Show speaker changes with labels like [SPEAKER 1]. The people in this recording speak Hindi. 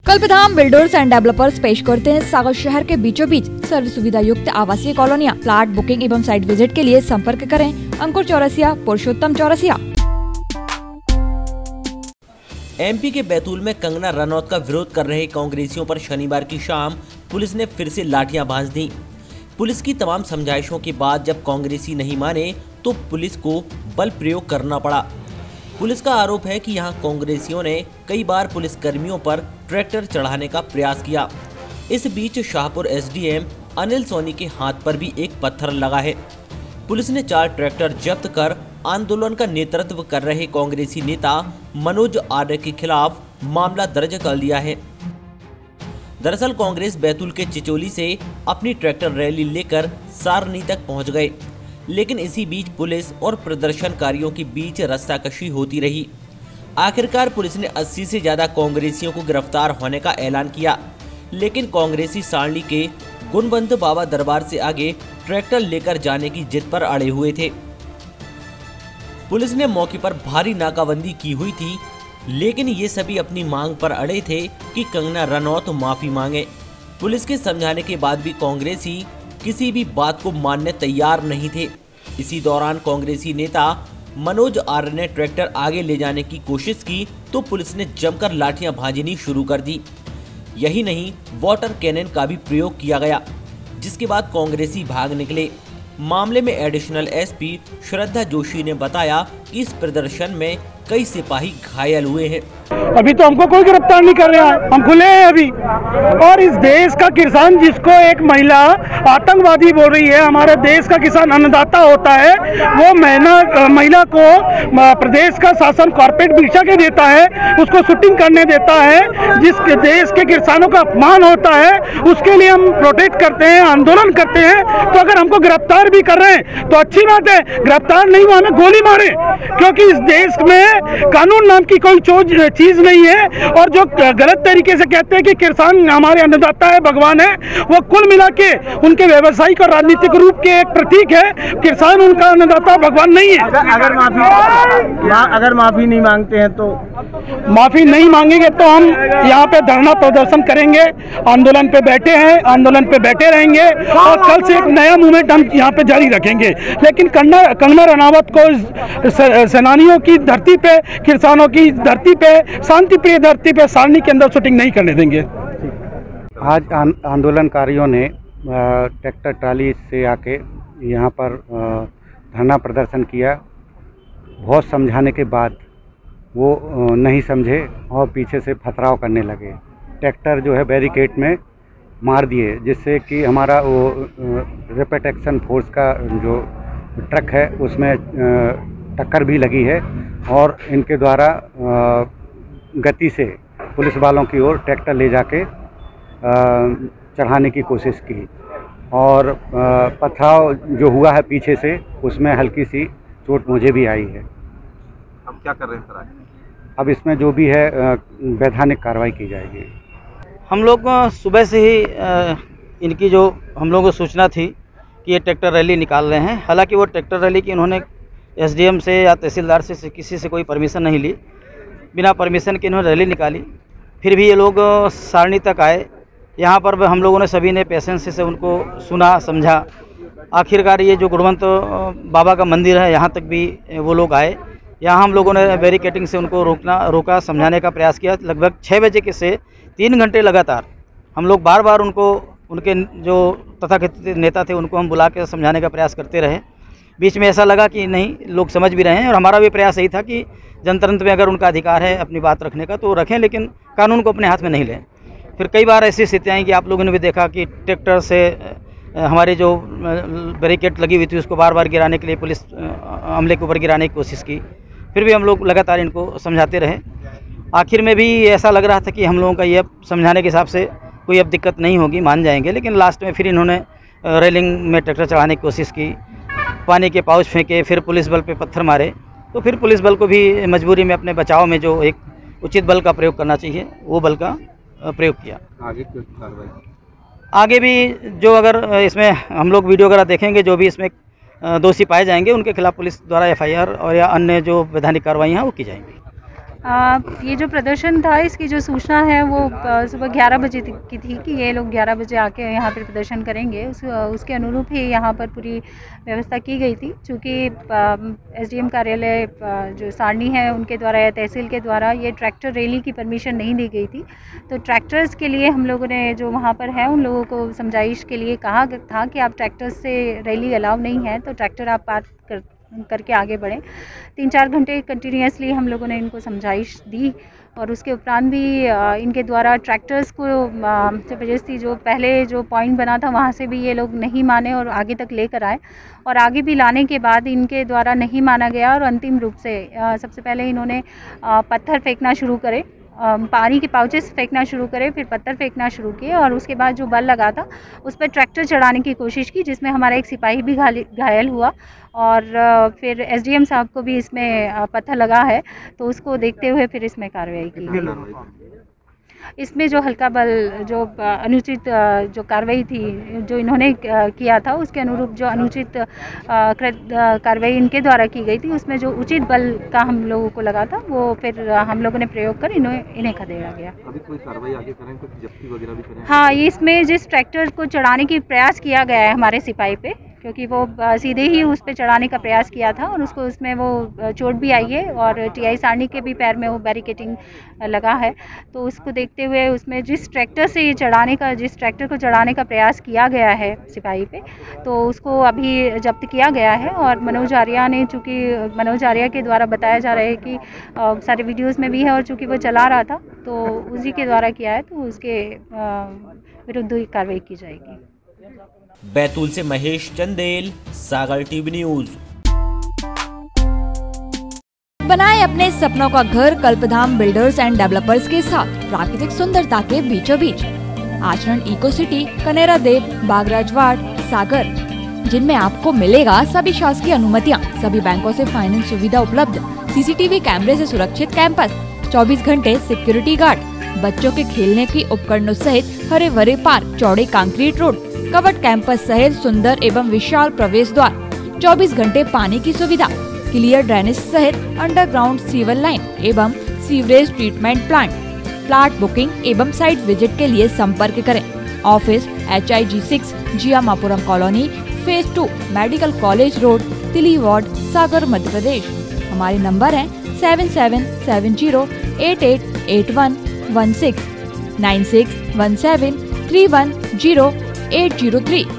[SPEAKER 1] कल्पधाम बिल्डर्स एंड डेवलपर्स पेश करते हैं सागर शहर के बीचों बीच सर्व सुविधा युक्त आवासीय कॉलोनियां। प्लाट बुकिंग एवं साइट विजिट के लिए संपर्क करें अंकुर चौरसिया, पुरुषोत्तम चौरसिया।
[SPEAKER 2] एमपी के बैतूल में कंगना रनौत का विरोध कर रहे कांग्रेसियों पर शनिवार की शाम पुलिस ने फिर से लाठियां भांज दी। पुलिस की तमाम समझाइशों के बाद जब कांग्रेसी नहीं माने तो पुलिस को बल प्रयोग करना पड़ा। पुलिस का आरोप है कि यहां कांग्रेसियों ने कई बार पुलिस कर्मियों पर ट्रैक्टर चढ़ाने का प्रयास किया। इस बीच शाहपुर एसडीएम अनिल सोनी के हाथ पर भी एक पत्थर लगा है। पुलिस ने 4 ट्रैक्टर जब्त कर आंदोलन का नेतृत्व कर रहे कांग्रेसी नेता मनोज आर्य के खिलाफ मामला दर्ज कर लिया है। दरअसल कांग्रेस बैतूल के चिचोली से अपनी ट्रैक्टर रैली लेकर सारनी तक पहुंच गए, लेकिन इसी बीच पुलिस और प्रदर्शनकारियों के बीच रस्साकशी होती रही। आखिरकार पुलिस ने 80 से ज्यादा कांग्रेसियों को गिरफ्तार होने का ऐलान किया, लेकिन कांग्रेसी सारणी के गुणवंत बाबा दरबार से आगे ट्रैक्टर लेकर जाने की जिद पर अड़े हुए थे। पुलिस ने मौके पर भारी नाकाबंदी की हुई थी, लेकिन ये सभी अपनी मांग पर अड़े थे कि कंगना रनौत माफी मांगे। पुलिस के समझाने के बाद भी कांग्रेसी किसी भी बात को मानने तैयार नहीं थे। इसी दौरान कांग्रेसी नेता मनोज आर्य ने ट्रैक्टर आगे ले जाने की कोशिश की तो पुलिस ने जमकर लाठियां भांजनी शुरू कर दी। यही नहीं, वाटर कैनन का भी प्रयोग किया गया, जिसके बाद कांग्रेसी भाग निकले। मामले में एडिशनल एसपी श्रद्धा जोशी ने बताया कि इस प्रदर्शन में कई सिपाही घायल हुए हैं।
[SPEAKER 3] अभी तो हमको कोई गिरफ्तार नहीं कर रहा है, हम खुले हैं अभी। और इस देश का किसान जिसको एक महिला आतंकवादी बोल रही है, हमारे देश का किसान अन्नदाता होता है, वो महिला को प्रदेश का शासन कॉर्पोरेट भिक्षा के देता है, उसको शूटिंग करने देता है। जिस देश के किसानों का अपमान होता है उसके लिए हम प्रोटेस्ट करते हैं, आंदोलन करते हैं। तो अगर हमको गिरफ्तार भी कर रहे हैं तो अच्छी बात है, गिरफ्तार नहीं हुआ हमें गोली मारे, क्योंकि इस देश में कानून नाम की कोई चीज नहीं है। और जो गलत तरीके से कहते हैं कि किसान हमारे अन्नदाता है, भगवान है, वो कुल मिला के उनके व्यवसायिक और राजनीतिक रूप के एक प्रतीक है। किसान उनका अन्नदाता, भगवान नहीं है।
[SPEAKER 4] अगर माफी नहीं मांगते हैं तो
[SPEAKER 3] माफी नहीं मांगेंगे तो हम यहाँ पे धरना प्रदर्शन करेंगे, आंदोलन पे बैठे हैं, आंदोलन पे बैठे रहेंगे और कल से एक नया मूवमेंट हम यहाँ पे जारी रखेंगे। लेकिन कंगना रनावत को सेनानियों की धरती पे, किसानों की धरती पे, शांति प्रिय धरती पे सारनी के अंदर शूटिंग नहीं करने देंगे।
[SPEAKER 4] आज आंदोलनकारियों ने ट्रैक्टर ट्राली से आके यहाँ पर धरना प्रदर्शन किया। बहुत समझाने के बाद वो नहीं समझे और पीछे से पथराव करने लगे। ट्रैक्टर जो है बैरिकेड में मार दिए, जिससे कि हमारा वो रैपिड एक्शन फोर्स का जो ट्रक है उसमें टक्कर भी लगी है और इनके द्वारा गति से पुलिस वालों की ओर ट्रैक्टर ले जाके चढ़ाने की कोशिश की और पथराव जो हुआ है पीछे से, उसमें हल्की सी चोट मुझे भी आई है।
[SPEAKER 5] अब क्या कर रहे हैं सर?
[SPEAKER 4] अब इसमें जो भी है वैधानिक कार्रवाई की जाएगी।
[SPEAKER 6] हम लोग सुबह से ही इनकी जो हम लोगों को सूचना थी कि ये ट्रैक्टर रैली निकाल रहे हैं। हालांकि वो ट्रैक्टर रैली की इन्होंने एसडीएम से या तहसीलदार से किसी से कोई परमिशन नहीं ली, बिना परमिशन के इन्होंने रैली निकाली। फिर भी ये लोग सारनी तक आए। यहाँ पर हम लोगों ने सभी ने पेशेंस से उनको सुना, समझा। आखिरकार ये जो गुणवंत बाबा का मंदिर है, यहाँ तक भी वो लोग आए। यहाँ हम लोगों ने बैरिकेडिंग से उनको रोका, समझाने का प्रयास किया। लगभग 6 बजे के से 3 घंटे लगातार हम लोग बार बार उनके जो तथाकथित नेता थे उनको हम बुला के समझाने का प्रयास करते रहे। बीच में ऐसा लगा कि नहीं, लोग समझ भी रहे हैं और हमारा भी प्रयास यही था कि जनतंत्र में अगर उनका अधिकार है अपनी बात रखने का तो रखें, लेकिन कानून को अपने हाथ में नहीं लें। फिर कई बार ऐसी स्थितियाँ आई कि आप लोगों ने भी देखा कि ट्रैक्टर से हमारे जो बैरिकेड लगी हुई थी उसको बार बार गिराने के लिए पुलिस अमले के ऊपर गिराने की कोशिश की। फिर भी हम लोग लगातार इनको समझाते रहे। आखिर में भी ऐसा लग रहा था कि हम लोगों का ये समझाने के हिसाब से कोई अब दिक्कत नहीं होगी, मान जाएंगे। लेकिन लास्ट में फिर इन्होंने रेलिंग में ट्रैक्टर चढ़ाने की कोशिश की, पानी के पाउच फेंके, फिर पुलिस बल पे पत्थर मारे। तो फिर पुलिस बल को भी मजबूरी में अपने बचाव में जो एक उचित बल का प्रयोग करना चाहिए वो बल का प्रयोग किया।
[SPEAKER 5] आगे क्या कार्रवाई?
[SPEAKER 6] आगे भी जो अगर इसमें हम लोग वीडियो वगैरह देखेंगे, जो भी इसमें दोषी पाए जाएंगे उनके खिलाफ पुलिस द्वारा एफआईआर और या अन्य जो वैधानिक कार्रवाई हैं वो की जाएंगी।
[SPEAKER 7] ये जो प्रदर्शन था इसकी जो सूचना है वो सुबह 11 बजे की थी कि ये लोग 11 बजे आके यहाँ पर प्रदर्शन करेंगे। उसके अनुरूप ही यहाँ पर पूरी व्यवस्था की गई थी। चूँकि एसडीएम कार्यालय जो सारनी है उनके द्वारा या तहसील के द्वारा ये ट्रैक्टर रैली की परमिशन नहीं दी गई थी, तो ट्रैक्टर्स के लिए हम लोगों ने जो वहाँ पर है उन लोगों को समझाइश के लिए कहा था कि आप ट्रैक्टर से रैली अलाउ नहीं है, तो ट्रैक्टर आप पार्क करके आगे बढ़ें। 3-4 घंटे कंटिन्यूसली हम लोगों ने इनको समझाइश दी और उसके उपरांत भी इनके द्वारा ट्रैक्टर्स को ज़बरदस्ती जो पहले जो पॉइंट बना था वहाँ से भी ये लोग नहीं माने और आगे तक लेकर आए, और आगे भी लाने के बाद इनके द्वारा नहीं माना गया और अंतिम रूप से सबसे पहले इन्होंने पत्थर फेंकना शुरू करे, पानी के पाउचेस फेंकना शुरू करे, फिर पत्थर फेंकना शुरू किए और उसके बाद जो बल लगा था उस पर ट्रैक्टर चढ़ाने की कोशिश की, जिसमें हमारा एक सिपाही भी घायल हुआ और फिर एसडीएम साहब को भी इसमें पत्थर लगा है, तो उसको देखते हुए फिर इसमें कार्रवाई की गई। इसमें जो हल्का बल जो अनुचित जो कार्रवाई थी जो इन्होंने किया था उसके अनुरूप जो अनुचित कार्रवाई इनके द्वारा की गई थी उसमें जो उचित बल का हम लोगों को लगा था वो फिर हम लोगों ने प्रयोग कर इन्हें खदेड़ा गया।
[SPEAKER 5] अभी कोई कार्रवाई आगे करें, कुछ जब्ती वगैरह भी करें?
[SPEAKER 7] हाँ, इसमें जिस ट्रैक्टर को चढ़ाने की प्रयास किया गया है हमारे सिपाही पे, क्योंकि वो सीधे ही उस पर चढ़ाने का प्रयास किया था और उसको उसमें वो चोट भी आई है और टीआई सारनी के भी पैर में वो बैरिकेटिंग लगा है, तो उसको देखते हुए उसमें जिस ट्रैक्टर को चढ़ाने का प्रयास किया गया है सिपाही पे, तो उसको अभी जब्त किया गया है। और मनोज आर्या ने, चूँकि मनोज आर्या के द्वारा बताया जा रहा है कि सारे वीडियोज़ में भी है और चूँकि वो चला रहा था तो उसी के द्वारा किया है, तो उसके विरुद्ध कार्रवाई की जाएगी।
[SPEAKER 2] बैतूल से महेश चंदेल, सागर टीवी न्यूज।
[SPEAKER 1] बनाए अपने सपनों का घर कल्पधाम बिल्डर्स एंड डेवलपर्स के साथ प्राकृतिक सुंदरता के बीचों बीच। आचरण इको सिटी, कनेरा देव, बागराज वार्ड, सागर, जिनमें आपको मिलेगा सभी शासकीय अनुमतियाँ, सभी बैंकों से फाइनेंस सुविधा उपलब्ध, सीसीटीवी कैमरे से सुरक्षित कैंपस, 24 घंटे सिक्योरिटी गार्ड, बच्चों के खेलने की उपकरणों सहित हरे भरे पार्क, चौड़े कंक्रीट रोड, कवर्ड कैंपस सहित सुंदर एवं विशाल प्रवेश द्वार, 24 घंटे पानी की सुविधा, क्लियर ड्रेनेज सहित अंडरग्राउंड सीवर लाइन एवं sewerage treatment plant. Plot booking एवं साइट विजिट के लिए संपर्क करें। Office HIG6 Jiyamapuram colony, phase 2, medical college road, Tili ward, Sagar, Madhya Pradesh. हमारे नंबर है 7770888116, 9617310803।